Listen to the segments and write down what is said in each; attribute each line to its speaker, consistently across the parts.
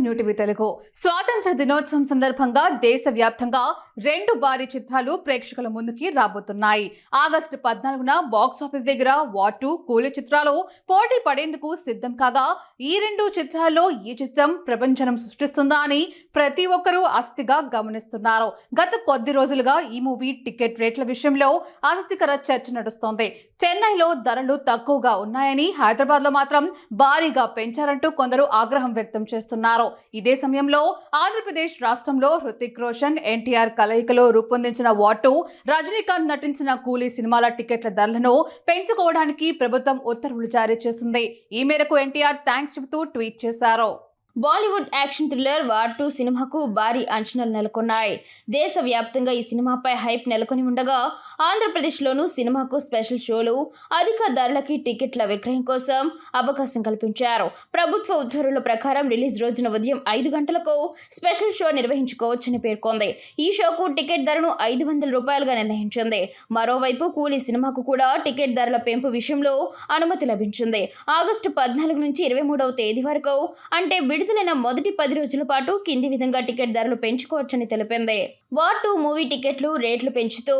Speaker 1: New TV Telugu. స్వాతంత్ర దినోత్సవం సందర్భంగా దేశవ్యాప్తంగా 2 భారీ చిత్రాలు ప్రేక్షకుల ముందుకి రాబోతున్నాయి. ఆగస్టు 14న బాక్సాఫీస్ దగ్గర వార్ 2, కూలీ చిత్రాలు పోటీ పడేందుకు సిద్ధం కాగా, ఈ 2 చిత్రాల్లో ఈ చిత్రం ప్రపంచం సృష్టిస్తుందా అని ప్రతి ఒక్కరూ ఆసక్తిగా గమనిస్తున్నారు. గత కొద్ది రోజులుగా ఈ మూవీ టికెట్ రేట్ల విషయంలో ఆసక్తికర చర్చ నడుస్తోంది. చెన్నైలో ధరలు తక్కువగా ఉన్నాయని, హైదరాబాద్లో మాత్రం భారీగా పెంచారంటూ కొందరు ఆగ్రహం వ్యక్తం చేస్తున్నారు. ఇదే సమయంలో ఆంధ్రప్రదేశ్ రాష్ట్రంలో హృతిక్ రోషన్, ఎన్టీఆర్ కలయికలో రూపొందించిన వార్ 2, రజనీకాంత్ నటించిన కూలీ సినిమాల టికెట్ల ధరలను పెంచుకోవడానికి ప్రభుత్వం ఉత్తర్వులు జారీ చేసింది. ఈ మేరకు ఎన్టీఆర్ థ్యాంక్స్ చెబుతూ ట్వీట్ చేశారు.
Speaker 2: బాలీవుడ్ యాక్షన్ థ్రిల్లర్ వార్ 2 సినిమాకు భారీ అంచనాలు నెలకొన్నాయి. దేశవ్యాప్తంగా ఈ సినిమాపై హైప్ నెలకొని ఉండగా, ఆంధ్రప్రదేశ్లోనూ సినిమాకు స్పెషల్ షోలు, అధిక ధరలకి టికెట్ల విక్రయం కోసం అవకాశం కల్పించారు. ప్రభుత్వ ఉత్తర్వుల ప్రకారం రిలీజ్ రోజున ఉదయం 5 గంటలకు స్పెషల్ షో నిర్వహించుకోవచ్చని పేర్కొంది. ఈ షోకు టికెట్ ధరను 500 రూపాయలుగా నిర్ణయించింది. మరోవైపు కూలీ సినిమాకు కూడా టికెట్ ధరల పెంపు విషయంలో అనుమతి లభించింది. ఆగస్టు 14 నుంచి 23వ తేదీ వరకు, అంటే విడుదలైన మొదటి 10 రోజుల పాటు కింది విధంగా టికెట్ ధరలు పెంచుకోవచ్చని తెలిపింది. వార్ 2 మూవీ టికెట్లు రేట్లు పెంచుతూ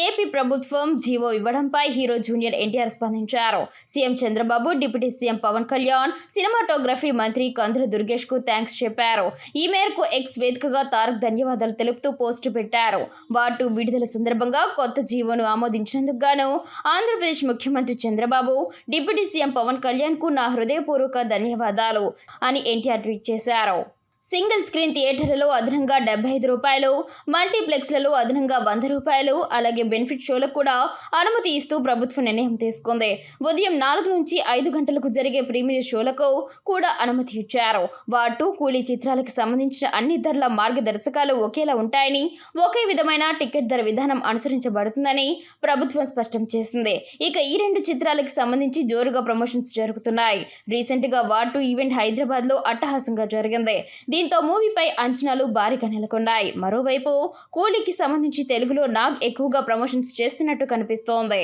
Speaker 2: ఏపీ ప్రభుత్వం జీవో ఇవ్వడంపై హీరో జూనియర్ ఎన్టీఆర్ స్పందించారు. CM Chandrababu, deputy CM Pawan Kalyan, cinematography మంత్రి కందుల దుర్గేష్ కు థ్యాంక్స్ చెప్పారు. ఈ మేరకు ఎక్స్ వేదికగా తారక్ ధన్యవాదాలు తెలుపుతూ పోస్టు పెట్టారు. వార్ 2 విడుదల సందర్భంగా కొత్త జీవోను ఆమోదించినందుకు గాను ఆంధ్రప్రదేశ్ ముఖ్యమంత్రి చంద్రబాబు, డిప్యూటీ సీఎం పవన్ కళ్యాణ్ కు నా హృదయపూర్వక ధన్యవాదాలు అని ఎన్టీఆర్ ట్వీట్ చేశారు. సింగిల్ స్క్రీన్ థియేటర్లలో అదనంగా 75 రూపాయలు, మల్టీప్లెక్స్లలో అదనంగా 100 రూపాయలు, అలాగే బెనిఫిట్ షోలకు కూడా అనుమతి ఇస్తూ ప్రభుత్వం నిర్ణయం తీసుకుంది. ఉదయం 4 నుంచి 5 గంటలకు జరిగే ప్రీమియర్ షోలకు కూడా అనుమతి ఇచ్చారు. వార్ 2, కూలీ చిత్రాలకు సంబంధించిన అన్ని ధరల మార్గదర్శకాలు ఒకేలా ఉంటాయని, ఒకే విధమైన టికెట్ ధర విధానం అనుసరించబడుతుందని ప్రభుత్వం స్పష్టం చేసింది. ఇక ఈ 2 చిత్రాలకు సంబంధించి జోరుగా ప్రమోషన్స్ జరుగుతున్నాయి. రీసెంట్గా వార్ 2 ఈవెంట్ హైదరాబాద్లో అట్టహాసంగా జరిగింది. దీంతో మూవీపై అంచనాలు భారీగా నెలకొన్నాయి. మరోవైపు కూలీకి సంబంధించి తెలుగులో నాగ్ ఎక్కువగా ప్రమోషన్స్ చేస్తున్నట్టు కనిపిస్తోంది.